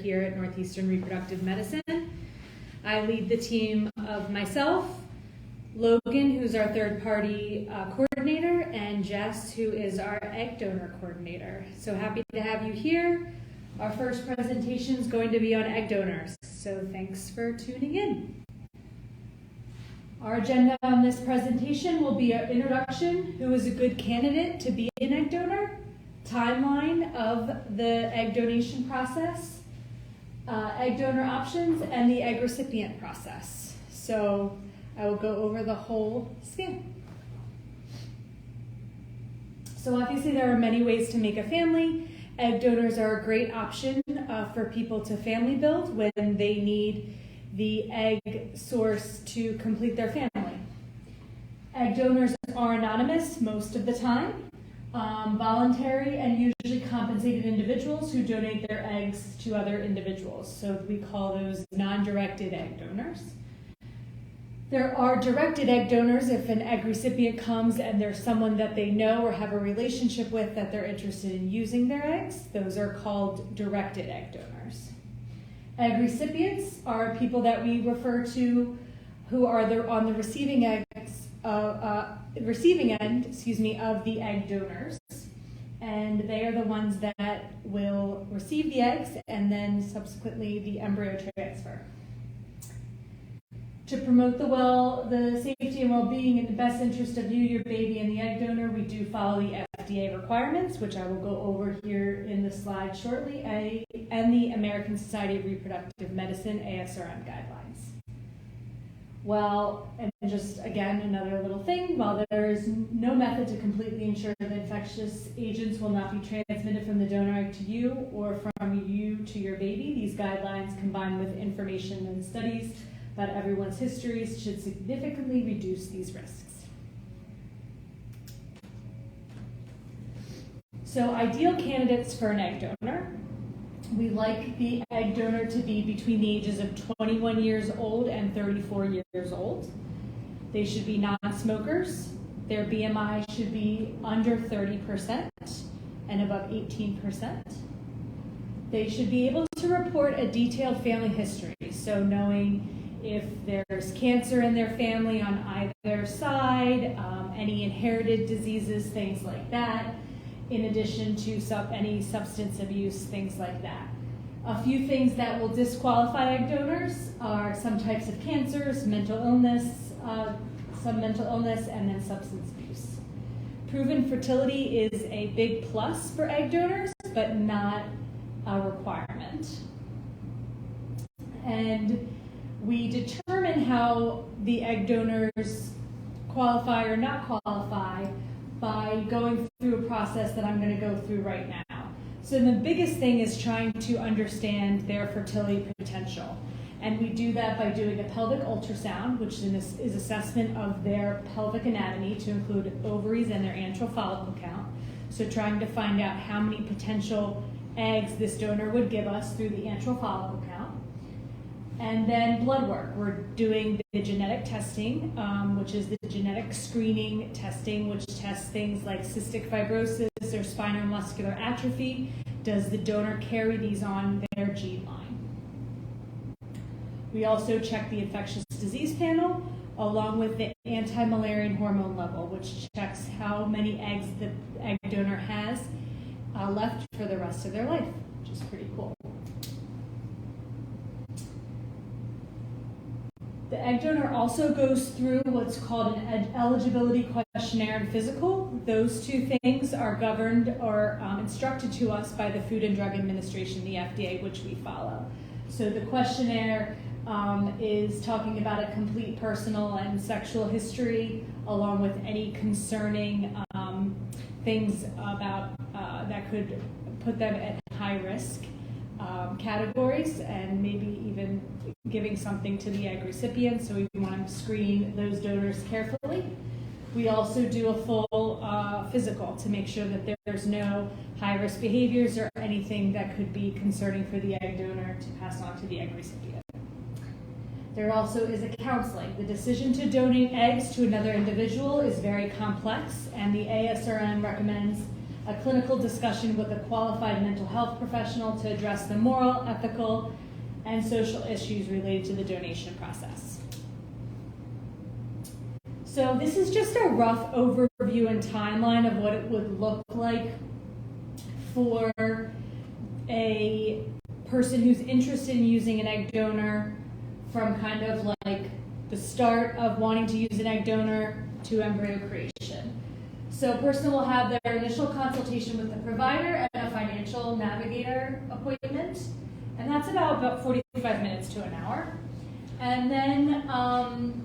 here at Northeastern Reproductive Medicine. I lead the team of myself, Logan, who's our third-party coordinator, and Jess, who is our egg donor coordinator. So happy to have you here. Our first presentation is going to be on egg donors, so thanks for tuning in. Our agenda on this presentation will be an introduction, who is a good candidate to be an egg donor, timeline of the egg donation process, egg donor options, and the egg recipient process. So I will go over the whole scan. So obviously there are many ways to make a family. Egg donors are a great option for people to family build when they need the egg source to complete their family. Egg donors are anonymous most of the time, voluntary and usually compensated individuals who donate their eggs to other individuals. So we call those non-directed egg donors. There are directed egg donors if an egg recipient comes and there's someone that they know or have a relationship with that they're interested in using their eggs. Those are called directed egg donors. Egg recipients are people that we refer to who are on the receiving end of the egg donors, and they are the ones that will receive the eggs and then subsequently the embryo transfer. To promote the safety and well-being and the best interest of you, your baby, and the egg donor, we do follow the FDA requirements, which I will go over here in the slide shortly, and the American Society of Reproductive Medicine ASRM guidelines. Well, and just again, another little thing, while there is no method to completely ensure that infectious agents will not be transmitted from the donor egg to you or from you to your baby, these guidelines combined with information and studies about everyone's histories should significantly reduce these risks. So ideal candidates for an egg donor. We like the egg donor to be between the ages of 21 years old and 34 years old. They should be non-smokers. Their BMI should be under 30% and above 18%. They should be able to report a detailed family history, so knowing if there's cancer in their family on either side, any inherited diseases, things like that, in addition to any substance abuse, things like that. A few things that will disqualify egg donors are some types of cancers, mental illness, some mental illness, and then substance abuse. Proven fertility is a big plus for egg donors, but not a requirement. And we determine how the egg donors qualify or not qualify by going through a process that I'm going to go through right now. So the biggest thing is trying to understand their fertility potential. And we do that by doing a pelvic ultrasound, which is assessment of their pelvic anatomy to include ovaries and their antral follicle count. So trying to find out how many potential eggs this donor would give us through the antral follicle count. And then blood work. We're doing the genetic testing, which is the genetic screening testing, which tests things like cystic fibrosis or spinal muscular atrophy. Does the donor carry these on their gene line? We also check the infectious disease panel, along with the anti-Müllerian hormone level, which checks how many eggs the egg donor has left for the rest of their life, which is pretty cool. The egg donor also goes through what's called an eligibility questionnaire and physical. Those two things are governed or instructed to us by the Food and Drug Administration, the FDA, which we follow. So the questionnaire is talking about a complete personal and sexual history, along with any concerning things about that could put them at high risk categories, and maybe even giving something to the egg recipient, so we want to screen those donors carefully. We also do a full physical to make sure that there's no high-risk behaviors or anything that could be concerning for the egg donor to pass on to the egg recipient. There also is a counseling. The decision to donate eggs to another individual is very complex, and the ASRM recommends a clinical discussion with a qualified mental health professional to address the moral, ethical, and social issues related to the donation process. So this is just a rough overview and timeline of what it would look like for a person who's interested in using an egg donor, from kind of like the start of wanting to use an egg donor to embryo creation. So a person will have their initial consultation with the provider and a financial navigator appointment, and that's about 45 minutes to an hour. And then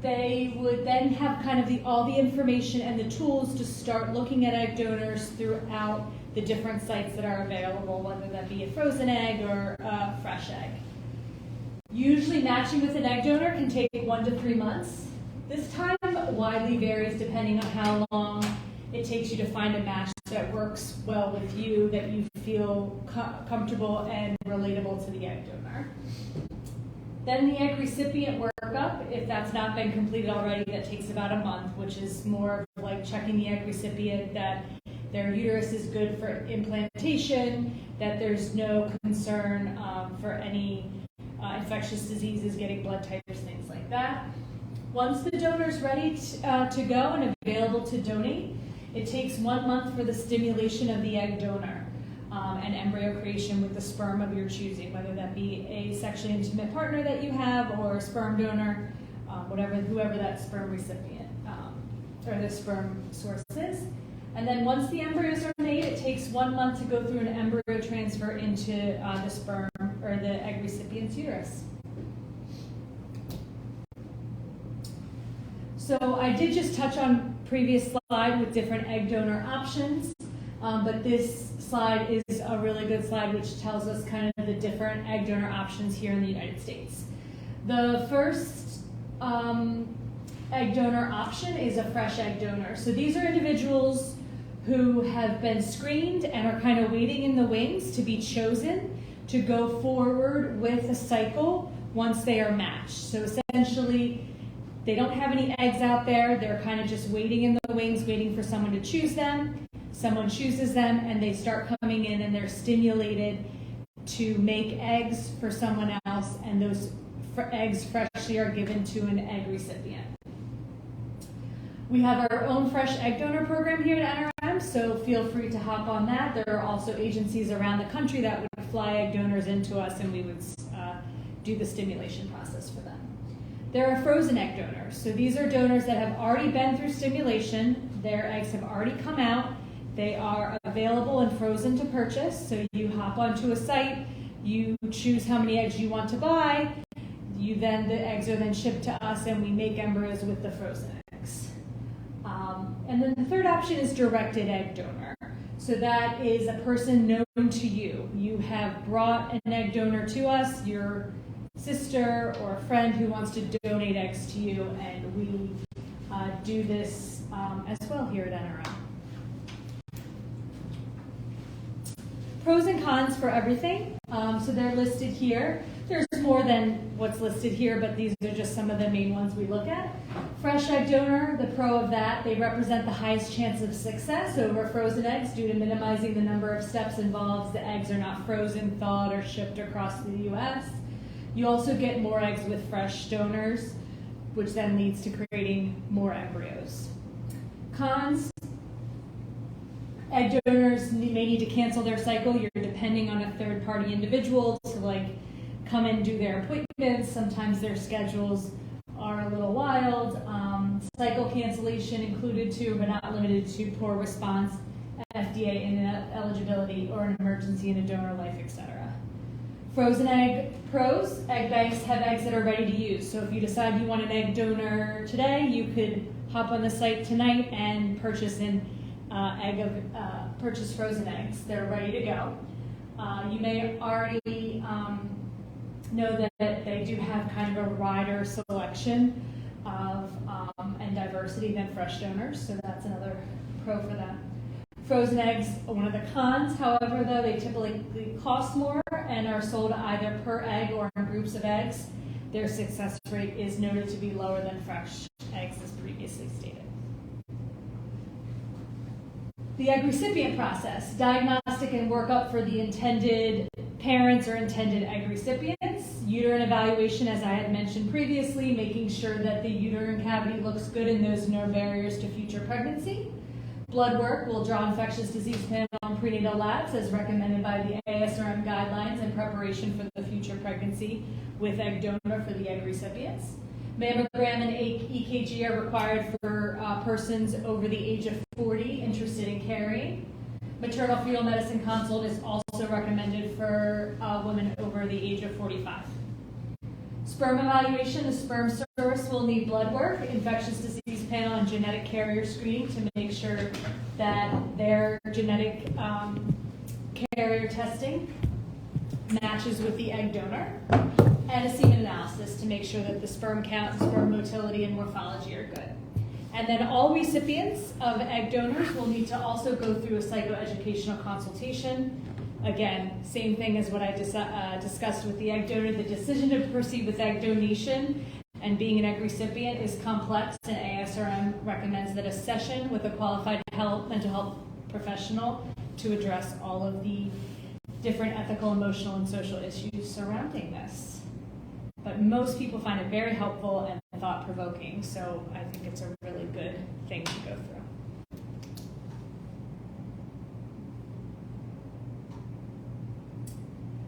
they would then have kind of all the information and the tools to start looking at egg donors throughout the different sites that are available, whether that be a frozen egg or a fresh egg. Usually matching with an egg donor can take 1 to 3 months. This time widely varies depending on how long it takes you to find a match that works well with you, that you feel comfortable and relatable to the egg donor. Then the egg recipient workup, if that's not been completed already, that takes about a month, which is more like checking the egg recipient that their uterus is good for implantation, that there's no concern for any infectious diseases, getting blood types, things like that. Once the donor is ready to go and available to donate, it takes 1 month for the stimulation of the egg donor and embryo creation with the sperm of your choosing, whether that be a sexually intimate partner that you have or a sperm donor, whoever that sperm recipient or the sperm source is. And then once the embryos are made, it takes 1 month to go through an embryo transfer into the sperm or the egg recipient's uterus. So I did just touch on previous slide with different egg donor options, but this slide is a really good slide which tells us kind of the different egg donor options here in the United States. The first egg donor option is a fresh egg donor. So these are individuals who have been screened and are kind of waiting in the wings to be chosen to go forward with a cycle once they are matched. So essentially, they don't have any eggs out there. They're kind of just waiting in the wings, waiting for someone to choose them. Someone chooses them, and they start coming in, and they're stimulated to make eggs for someone else, and those eggs freshly are given to an egg recipient. We have our own fresh egg donor program here at NRM, so feel free to hop on that. There are also agencies around the country that would fly egg donors into us, and we would do the stimulation process for them. There are frozen egg donors. So these are donors that have already been through stimulation. Their eggs have already come out. They are available and frozen to purchase. So you hop onto a site, you choose how many eggs you want to buy. The eggs are then shipped to us, and we make embryos with the frozen eggs. And then the third option is directed egg donor. So that is a person known to you. You have brought an egg donor to us, your sister or a friend who wants to donate eggs to you, and we do this as well here at NRM. Pros and cons for everything. So they're listed here. There's more than what's listed here, but these are just some of the main ones we look at. Fresh egg donor, the pro of that, they represent the highest chance of success over frozen eggs due to minimizing the number of steps involved. The eggs are not frozen, thawed, or shipped across the U.S. You also get more eggs with fresh donors, which then leads to creating more embryos. Cons, egg donors may need to cancel their cycle. You're depending on a third-party individual to come and do their appointments. Sometimes their schedules are a little wild. Cycle cancellation included too, but not limited to poor response, FDA ineligibility, or an emergency in a donor life, etc. Frozen egg pros, egg banks have eggs that are ready to use. So if you decide you want an egg donor today, you could hop on the site tonight and purchase frozen eggs. They're ready to go. You may already know that they do have kind of a wider selection of and diversity than fresh donors, so that's another pro for them. Frozen eggs are one of the cons, however, though, they typically cost more and are sold either per egg or in groups of eggs. Their success rate is noted to be lower than fresh eggs, as previously stated. The egg recipient process, diagnostic and workup for the intended parents or intended egg recipients. Uterine evaluation, as I had mentioned previously, making sure that the uterine cavity looks good and there's no barriers to future pregnancy. Blood work will draw infectious disease panel and prenatal labs as recommended by the ASRM guidelines in preparation for the future pregnancy with egg donor for the egg recipients. Mammogram and EKG are required for persons over the age of 40 interested in carrying. Maternal fetal medicine consult is also recommended for women over the age of 45. Sperm evaluation, the sperm source will need blood work, infectious disease panel, and genetic carrier screening to make sure that their genetic carrier testing matches with the egg donor, and a semen analysis to make sure that the sperm count, sperm motility, and morphology are good. And then all recipients of egg donors will need to also go through a psychoeducational consultation. Again, same thing as what I discussed with the egg donor. The decision to proceed with egg donation and being an egg recipient is complex, and ASRM recommends that a session with a qualified mental health professional to address all of the different ethical, emotional, and social issues surrounding this. But most people find it very helpful and thought-provoking, so I think it's a really good thing to go through.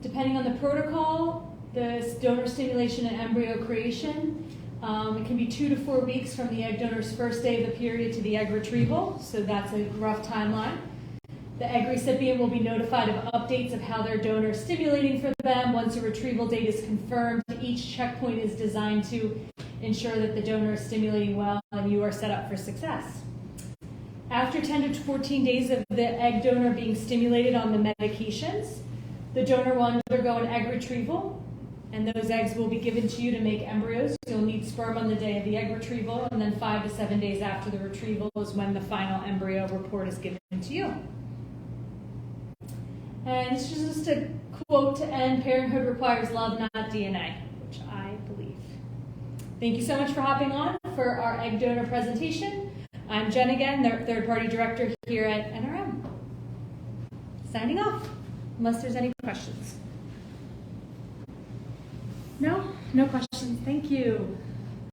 Depending on the protocol, the donor stimulation and embryo creation, it can be 2 to 4 weeks from the egg donor's first day of the period to the egg retrieval, so that's a rough timeline. The egg recipient will be notified of updates of how their donor is stimulating for them. Once a retrieval date is confirmed, each checkpoint is designed to ensure that the donor is stimulating well and you are set up for success. After 10 to 14 days of the egg donor being stimulated on the medications, the donor will undergo an egg retrieval, and those eggs will be given to you to make embryos. You'll need sperm on the day of the egg retrieval, and then 5 to 7 days after the retrieval is when the final embryo report is given to you. And it's just a quote to end: parenthood requires love, not DNA, which I believe. Thank you so much for hopping on for our egg donor presentation. I'm Jen again, the third-party director here at NRM. Signing off, unless there's any questions. No questions, thank you.